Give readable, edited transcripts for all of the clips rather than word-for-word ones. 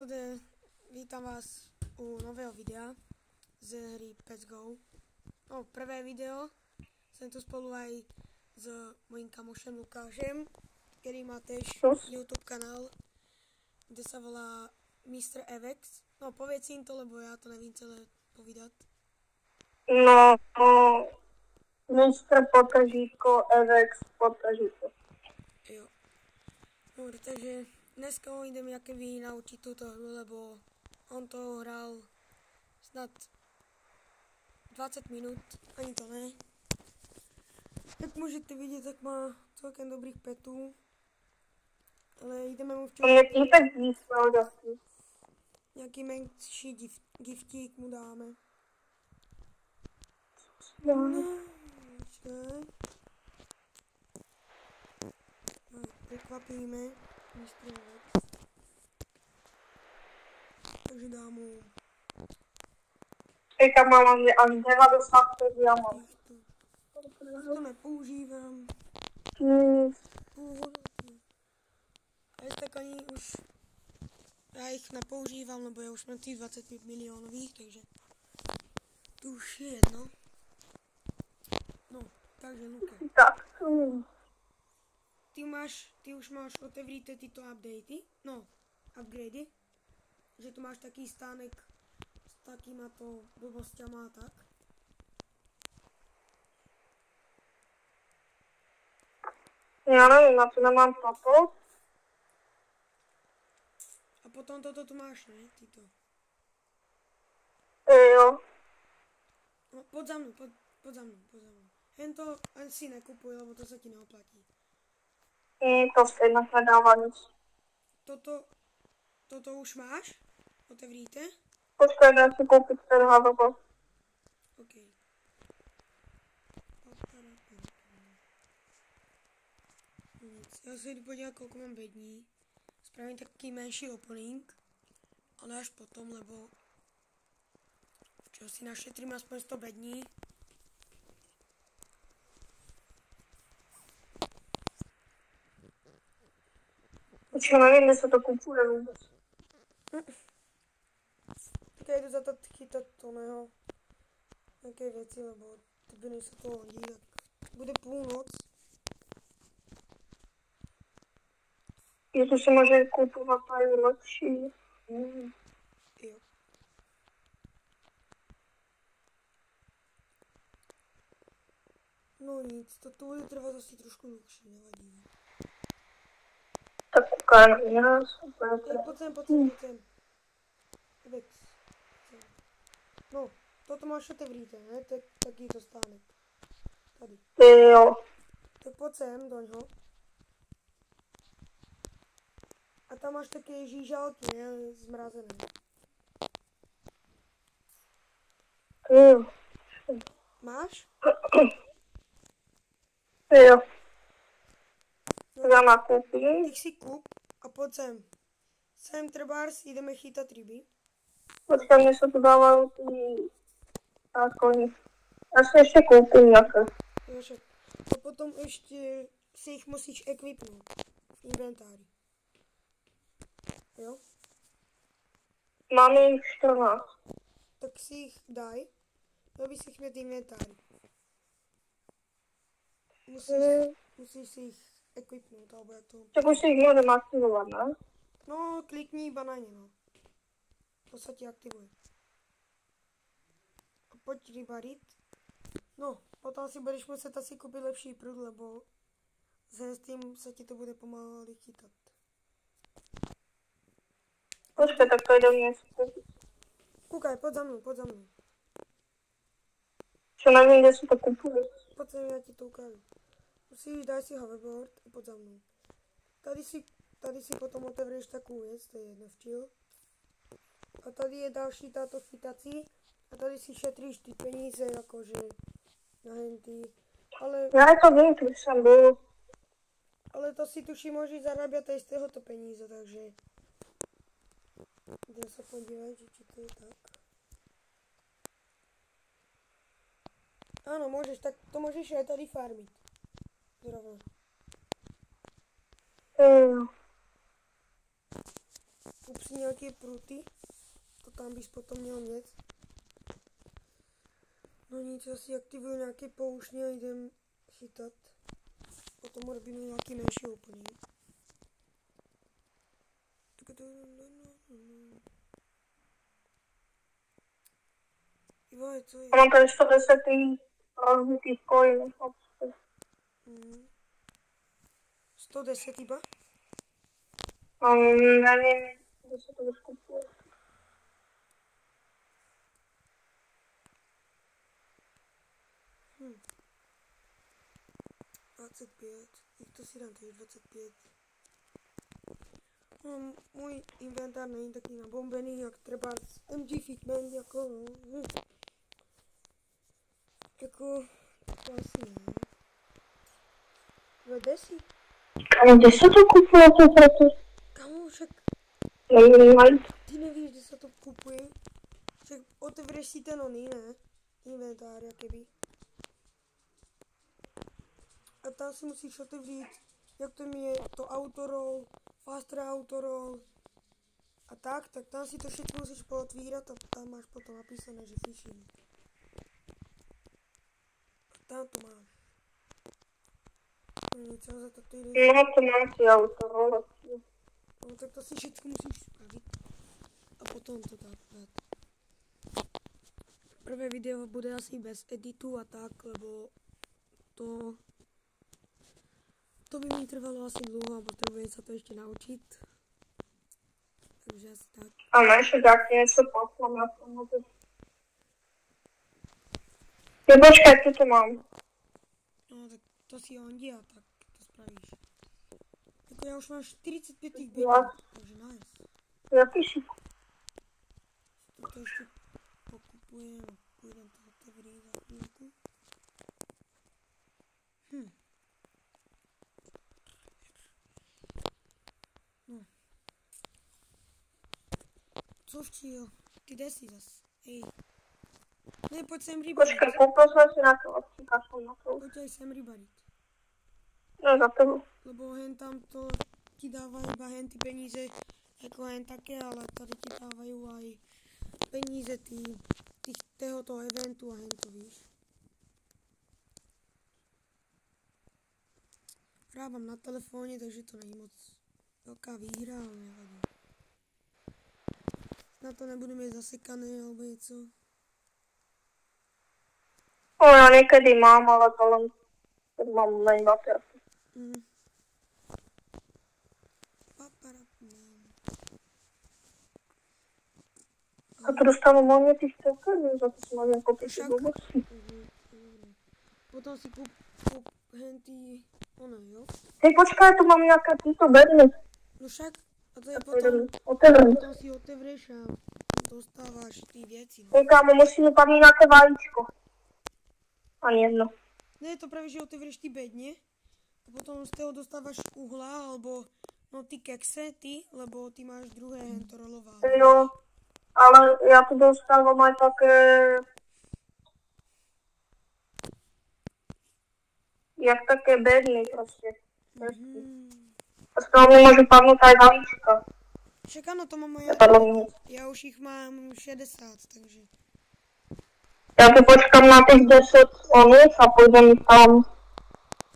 Čaute, vítam vás u nového videa z hry Pets Go. No, prvé video, som tu spolu aj s mojím kamošem Lukášem, ktorý má tiež YouTube kanál, kde sa volá Mr. Evex. No, povedz im to, lebo ja to nevím celé povídať. No, Mr. Potažítko, Evex, Potažítko. Jo. Dobre, takže dneska ho idem jakoby naučiť túto hru, lebo on to hral snad 20 minút, ani to ne. Jak môžete vidieť, tak má celkem dobrých petů, ale ideme mu včas... Jaký tak výsledky zase? Nejaký menší giftík mu dáme. No. Počkaj. No, prekvapíme Mr. Evex. Takže dám mu... Teďka mám až 95 diamant. To nepoužívám. A je tak ani už... Já ich nepoužívám, lebo já už mám těch 25 milionových, takže... To už je jedno. No, takže Luke. Tak. Ty už máš otevřít tyto updaty, no, upgradey. Že tu máš taký stánek s takýma to blbosťama a tak. Já nevím, na to nemám toto. A potom toto tu máš, ne? Tyto. Jo. No, pod za mnou. Jen to si nekupuj, lebo to se ti neoplatí. To stejně nedává nic. Toto už máš? Otevříte? Počkej, dá si koupit ten hoverboard. OK. Nic. Já se jdu podívat, kolik mám bední. Spravím taký menší opening, ale až potom, lebo čo si našetrím aspoň 100 bední. Počkej, nevím, kde se to kupuje vůbec. Tak já jdu za to chytat to neho. Nějaké věci, lebo tebe než se to hodí, tak bude půlnoc. Jestli si může kupovat tady lepší. Jo. No nic, to bude trvat asi trošku dlouhší, nevadí. Tak koukám, já super. Pojď sem. Evex. No, toto máš otevřít, ne? To je taky to stánek. Tady. Jo. Tak pojď sem doňho. A tam máš také žížálky, ne? Zmrazené. Jo. Máš? Jo. No, Já nakoupím. těch si kup a pojď sem. Sem trebárs, jdeme chytat ryby. Počkej, mě se tu dávají ty zákony. Já si ještě koupím nějaké. Jo, však. A potom ještě si jich musíš ekvipnout v inventáři. Jo? Mám jich 14. Tak si jich daj. Měl bys jich mít inventáři. Musíš si jich ekvipnout, alebo jak to... Tak už si jich můžeme aktivovat, ne? No, klikni iba na ně, no. To se ti aktivuje. A pojď rybarit. No, potom si budeš muset asi koupit lepší prut, lebo s tím se ti to bude pomalu chytat. Počkej, tak to jde něco koupit. Koukaj, pojď za mnou. Čo nevím, kde se to kupuje. Pojď sem, já ti to ukážu. Daj si hoverboard a pojď za mnou. Tady si potom otevřeš takovou věc, to je jedno včil. A tady je další táto chytací. A tady si šetříš ty peníze, jakože na henty. Ale... Já to vím, tu jsem byl. Ale to si tuším můžeš zarábět aj z tohoto peníze, takže... Jdem se podívat, že či to je tak. Ano, můžeš, tak to můžeš aj tady farmit. Zrovna. Jo. Ups. asi nějaké pruty. To tam bys potom měl mít. No nic, já si aktivuju nějaké poušně a jdem chytat. Potom robíme nějaký menší úplný. Ivo, co je? A mám tady 110 rozbitých coinů. 110 iba? Nevím, kde se to vyskupuje. Hm. 25. Jak to si dám tady 25? No, můj inventár není taky nabombený, jak třeba MG Fitment, jako no. Jako, to asi ne. Vede si? Kámo, kde se to kupuje to proto? Kámo, však Nevím, ty nevíš, kde se to kupuje? Však otevřeš si ten oný, ne? Inventár, jakoby. A tam si musíš otevřít, jak to je to autoroll, faster autoroll a tak tam si to všechno musíš pootvírat a tam máš potom napísané, že phishing. A tam to máš. No nic, za to jde. no to mám ty autoroll. No tak to si všechno musíš spravit. A potom to tak dát. Prvé video bude asi bez editu a tak, lebo to by mi trvalo asi dlouho a potřebuji se to ještě naučit. Takže asi tak. A máš tak něco poslám na tom. Jo, počkej, co to mám? No tak to si hondi a tak to spravíš. Jako já už mám 45 bitů, takže nice. Jaký si? To ještě pokupujeme a půjdeme to otevřít za chvíľku. No. Co včíl? Ty jde si zas. Ej. Ne, pojď sem rybarit. Počkej, koupil jsem si na to odcíkačku na to. Pojď aj sem rybarit. No za tebou. Lebo hen tam to ti dávají iba hen ty peníze jako hen také, ale tady ti dávají aj peníze tohoto eventu a hen to víš. Hrávam na telefóně, takže to není moc velká výhra, ale nevadí. Na to nebudu mít zasekané alebo něco. O, já někdy mám, ale to len mám len baterky. A to dostanu moje ty chcete, za to si mám koupit ty blbosti. Potom si kup henty, ono jo? Hej, počkej, tu mám nějaké tyto bedny. No však, a to je potom si otevřeš a dostáváš ty věci. No. Hej, kámo, musím tam mít nějaké vajíčko. Ani jedno. Ne, to právě, že otevřeš ty bedně a potom z toho dostáváš uhla, alebo no ty kekse, lebo ty máš druhé hento rolování. Jo, ale já tu dostávám aj také... Jak také bedny prostě. A z toho mi můžu padnout aj vajíčka. Však ano, to mám já už jich mám 60, takže... Já tu počkám na těch 10 onů a půjdem tam.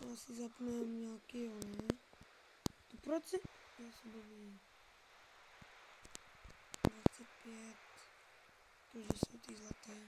To asi zapneme nějaký oné. To proč si... Já se bavím. 25. Takže jsou ty zlaté.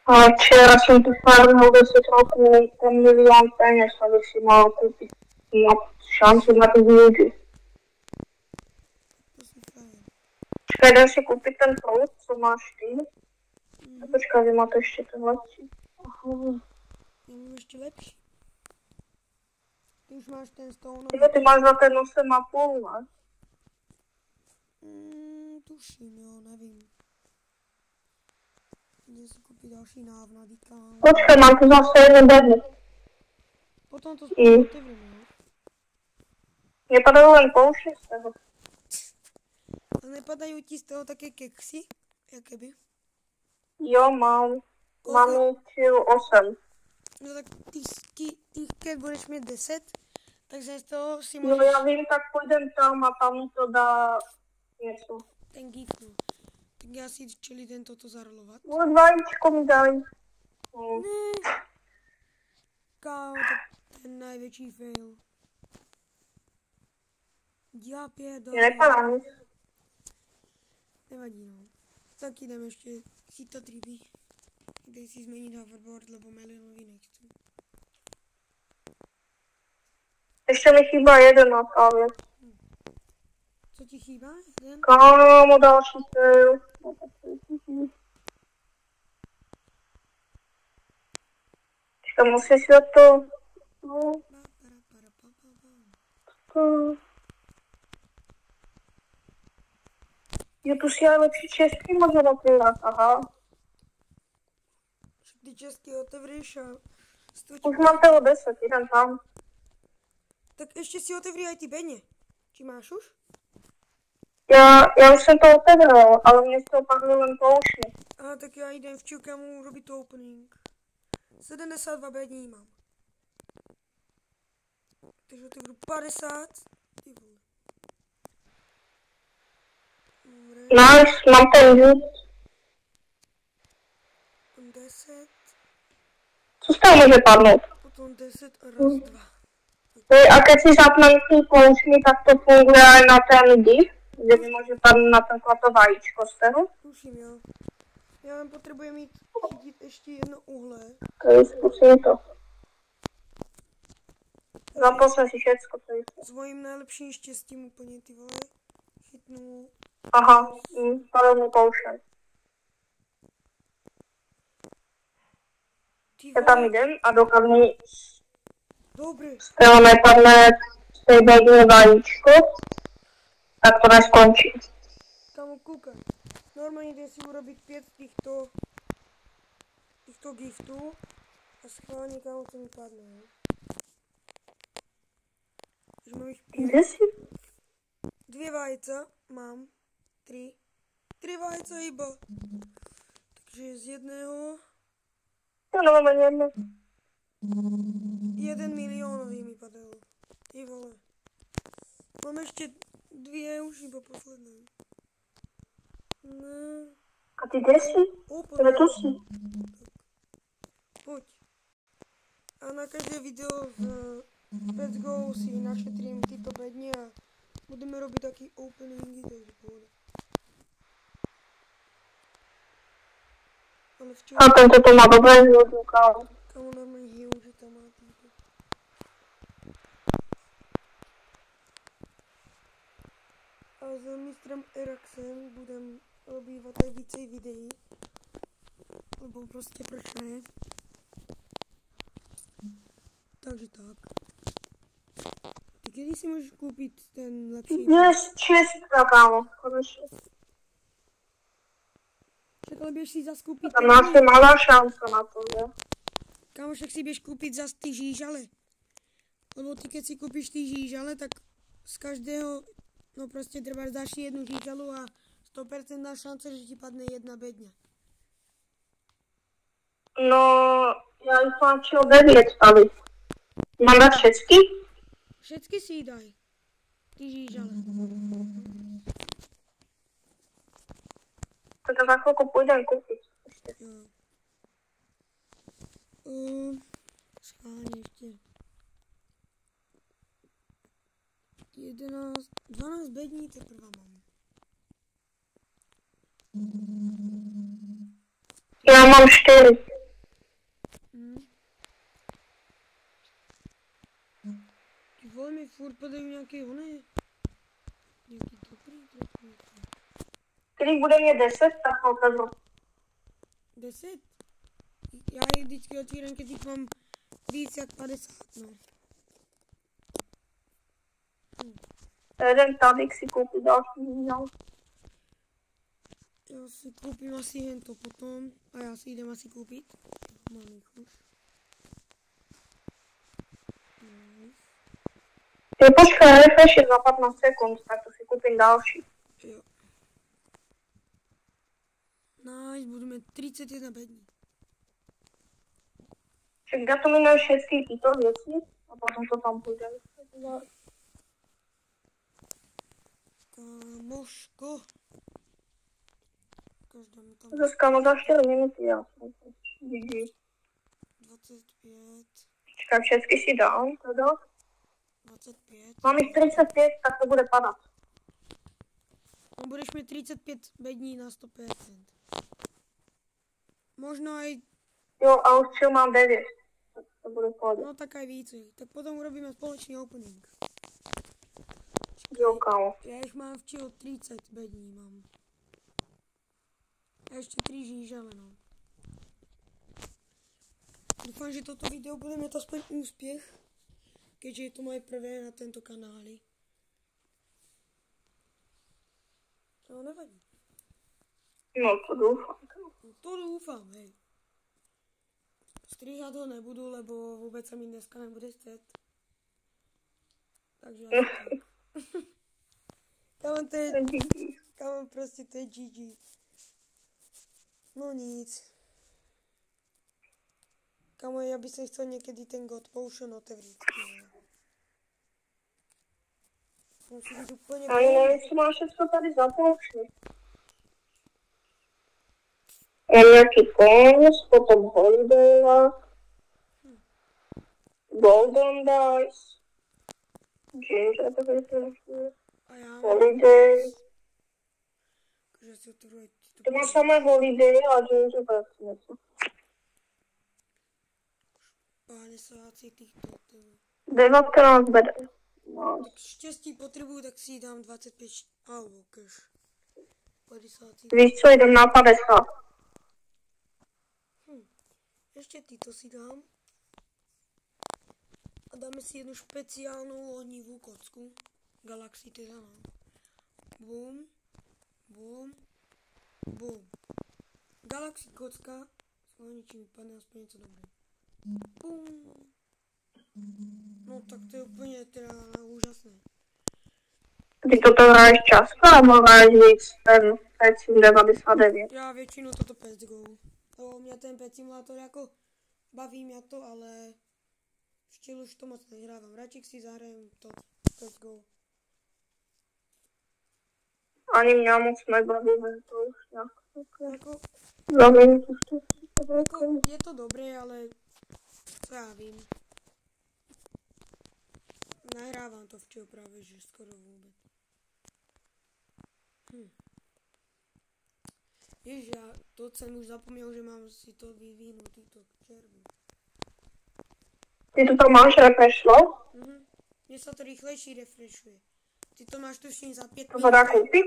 Ale včera jsem tu farmil 10 roků, ten milion peněz, abych si mohl koupit. Mám šanci na ty výuky. To si fajn. Počkej, jdem si koupit ten prout, co máš ty. A počkej, vy máte ještě ten lepší. Já mám ještě lepší. Ty už máš ten stone. Ty máš za ten 8,5, ne? Tuším, jo, nevím. Jde si koupit další návnady, kámo. Počkej, mám tu zase jeden bedny. Potom to spolu otevřeme, jo? Mě padají len pouše z toho. A nepadají ti z toho také keksy? Jakéby? Jo, mám. Mám 8. No tak ty keď budeš mít 10, takže z toho si No můžeš... já vím, tak půjdem tam a tam mi to dá něco. Ten gif, no. Tak já si čili tento to zarolovat. Vajíčko mi daj. Ne. Kámo, to je ten největší fail. Já pědol. Nepadá nic. Nevadí, no. Tak jdem ještě chytat ryby. Dej si změnit hoverboard, lebo melinový nechci. Ještě mi chýbá jeden na kávě. Co ti chýbá? Jeden? Kámo, další fail. Počkej, musím si to... No. Jo, tu si ale lepší český moderátor, aha. Ty česky otevřeš a... Už mám toho 10, jdem tam. Tak ještě si otevří aj ty beně. Či máš už? Já už jsem to otevřel, ale mě z toho padlo len poušně. Aha, tak já jdem v Čilkamu robit to opening. 72 bední mám. Takže otevřu 50. Ty vole. Dobre. Nice, mám ten jud. 10. Co z toho může padnout? Potom 10 a raz, 2. A keď si zapnem tú poušni, tak to funguje aj na ten gif, kde mi môže padnúť napríklad to vajíčko z toho. Tuším, jo. Já jen potřebuji mít chytit ještě jedno uhle. Okay, skúsim to. Zapol som si všetko, to je. S mojím nejlepším štěstím úplně, ty vole. Chytnu. Aha, padol mi poušen. Ty Ja tam vole. idem a dokud mi Dobré. z toho nepadne z tej bedne vajíčko, tak to neskončí. Kámo, koukaj. Normálně jde si urobit 5 těchto giftů a schválně, kámo, co mi padne, jo. Takže mám jich 5. Kde si? 2 vajce mám. 3. 3 vajce iba. Takže z jedného Ja nemám ani jedno. 1 milionový mi padal. Ty vole. Mám ještě 2 už iba posledné. Ne. A ty kde si? Kde tu si? Pojď. A na každé video v Let's Go si našetrím tyto bedně a budeme robit taky openingy, takže pohoda. Ale včera... A tento to má dobré životní kámo. Kámo, normálně huge, že tam má týko. A s mistrem Eraxem budem robívat aj vícej videí. Lebo prostě proč ne? Takže tak. Ty kdy si můžeš koupit ten lepší? Yes, čistka, kámo. Konečně. Tak ale běž si zas koupit Tam máš si malá šance na to, že? Kámo, však si běž koupit zas ty žížale. Lebo ty keď si koupíš ty žížale, tak z každého, no prostě třeba dáš si jednu žížalu a 100% dá šance, že ti padne jedna bedňa. No, já jich mám čeho 9 stavit. Mám dát všechny? Všetky si jí daj. Ty žížale. Tak za chvilku půjdem koupit. Jo. Schválně ještě. 11, 12 bední teprve mám. Já mám 4. Ty vole, mi furt padají nějaké ony. Nějaký dobrý. Když bude mě 10, tak otevřu. 10? Já je vždycky otvírám, když jich mám víc jak 50, no. Jeden tady si koupit další víno. Já si koupím asi jen to potom a já si jdem asi koupit. Mám jich už. Nice. Ty počkej, refresh je za 15 sekund, tak to si koupím další. Jo. Nice, budeme 31 bední. Však já to minul všechny tyto věci a potom to tam půjde. Kámo. Božko. Každá mi tam... Zuzka, no za 4 minuty, já jsem GG. 25. Čekaj, všechny si dám, teda. 25. Mám jich 35, tak to bude padat. No budeš mít 35 bední na 100%. Možno aj... Jo, a už chill mám 9. Tak to bude padat. No tak aj více. Tak potom urobíme společný opening. Jo, kámo. Ja ich mám v chill 30 bední mám. A ešte 3 žížale, no. Dúfam, že toto video bude mať aspoň úspech, keďže je to moje prvé na tento kanáli. No nevadí. No to doufám. No, to dúfam, hej. Strihať ho nebudu, lebo vôbec sa mi dneska nebude chcieť. Takže ja tak. Kámo, proste to je GG. No nic. Kámo, ja by som chcel niekedy ten God Potion otevřít. Musí byť úplne... A nevím, co máš všechno tady za poučky. Mám nějaký konus, potom Holiday Luck, Golden Dice, Ginger, to bude to. A já mám... Holiday. Takže si otevřu aj tyto... To má samé Holiday a Ginger to něco. Páne sváci týchto otevřu. 19 bede. No. Tak štěstí potřebuju, tak si dám 25 alebo cash. 50. Víš co, jdem na 50. Ešte týto si dám. A dáme si jednu špeciálnu ohnivú kocku. Galaxy teda mám. Bum. Bum. Bum. Galaxy kocka. Svojím ničím vypadne aspoň něco dobré. Bum. No tak to je úplně teda úžasné. Ty toto hraješ často, nebo hraješ víc ten Pet Sim 99? Já většinou toto Pet Go. To mě ten Pet Simulator jako baví mě to, ale v chillu už to moc nehrávám. Radši si zahrajem to Pet Go. Ani mě moc nebaví, to už nějak. Jako, Zavím to jako je to dobré, ale co já vím. Nahrávám to v chill právě, že skoro vůbec. Ježiš, já to jsem už zapomněl, že mám si to vyvinout, tyto červy. Ty to tam máš refreshlo? Mně se to rychlejší refreshuje. Ty to máš tuším za 5 To minut. se dá koupit?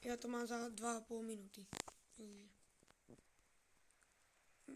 Já to mám za 2,5 minuty.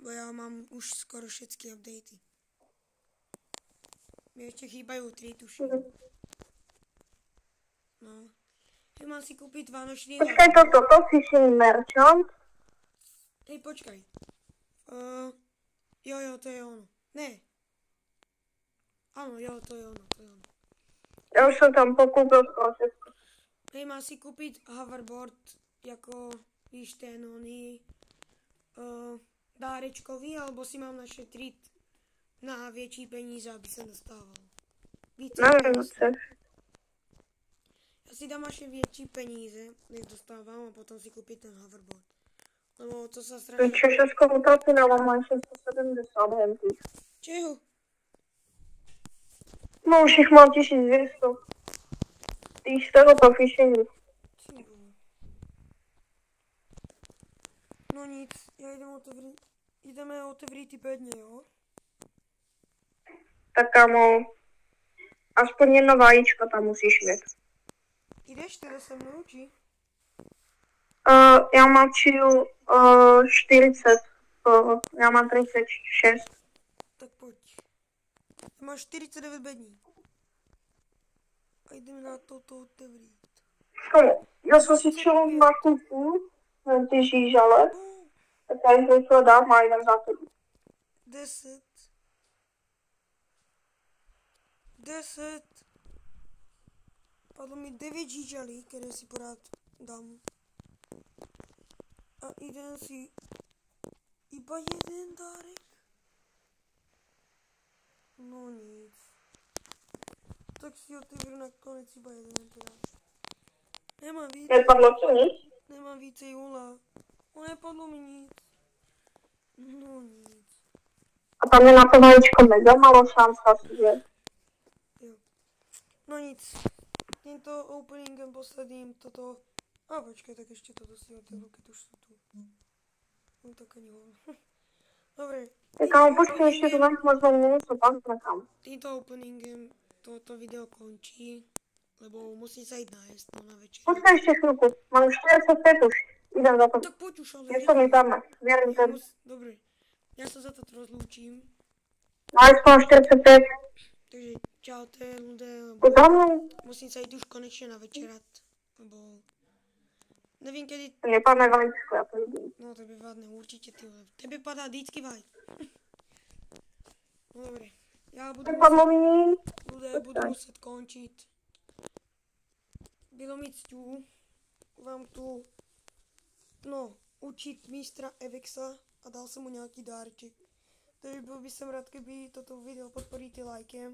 Bo já mám už skoro všechny updaty. Mě ještě chýbají 3 tuším. No. Já mám si koupit vánoční... Počkej, toto Fishing Merchant. Hej, počkaj. Jo, to je ono. Ne. Ano, jo, to je ono. Já už jsem tam pokoupil skoro všechno. Hej, mám si koupit hoverboard jako, víš, ten oný dárečkový, alebo si mám našetřit na větší peníze, aby se dostával. Více peníze. Já si dám až větší peníze, než dostávám, a potom si koupit ten hoverboard. Lebo to se strašně... Českou utopinu mám 670 hempích. Čeho? No už jich mám 1200. Ty z tohoto fishingu. No nic, já jdeme otevřít ty bedně, jo? Tak kámo, aspoň jedno vajíčko tam musíš mít. Jdeš teda se mnou, či? Já mám chill 40, já mám 36. Tak pojď. Ty máš 49 bední. A jdeme na toto otevřít. Kámo, já jsem si chill na kupu, na ty žížale. Tak já jim to dám a jdem za tebou. 10. Padlo mi 9 žížalí, které si pořád dám. A jdem si iba jeden dárek. No nic. Tak si otevřu nakonec iba jeden teda. Nemám víc. Nepadlo ti nic? Nemám více jula. Nepadlo mi nic. No nic. A tam je na to vajíčko mega malo šanca asi, že? Jo. No nic. Tímto openingem posledním toto... A počkej, tak ještě toto si otevřu, keď už jsou tu. No tak ani hovno. Dobre. Tak kámo, počkej, ještě to tam možno něco pak nekam. Týmto openingem toto video končí, lebo musím sa ísť nájsť na večer. Počkej ještě chvilku, mám 45 už. Idem za to. Tak poď už, ale... Něco mi tam, věrím ten. Dobre, ja sa za to rozlúčim. Máš mám 45. Takže čaute ľudia, To za mnou? musím sa ísť už konečne na večerat, lebo... Nevím kedy... Nepadne vajíčko, já to vidím. No tebe vadne, určite ty vole. Tebe padá vždycky vaj. No dobre, ja budu Nepadlo mi nic. ľudia budú muset končiť. Bylo mi cťou vám tu učiť mistra Evexa a dal som mu nejaký dárček. Takže byl by som rád, keby toto video podporíte lajkem.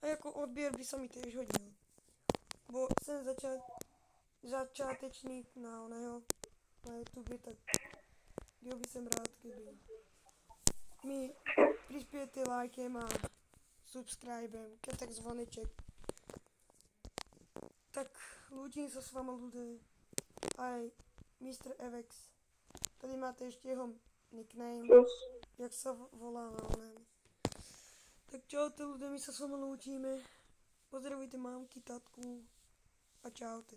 A jako odběr by sa mi tiež hodil. Bo som začátečník na YouTube, tak byl by som rád, keby mi prispiete lajkem a subscribem, keď tak zvoneček. Tak ľúčim sa s vama ľudia. Aj Mr. Evex. Tady máte ešte jeho nickname, jak sa volá na onem. Tak čaute ľudia, my sa s vama lúčime. Pozdravujte mámky, tatku a čaute.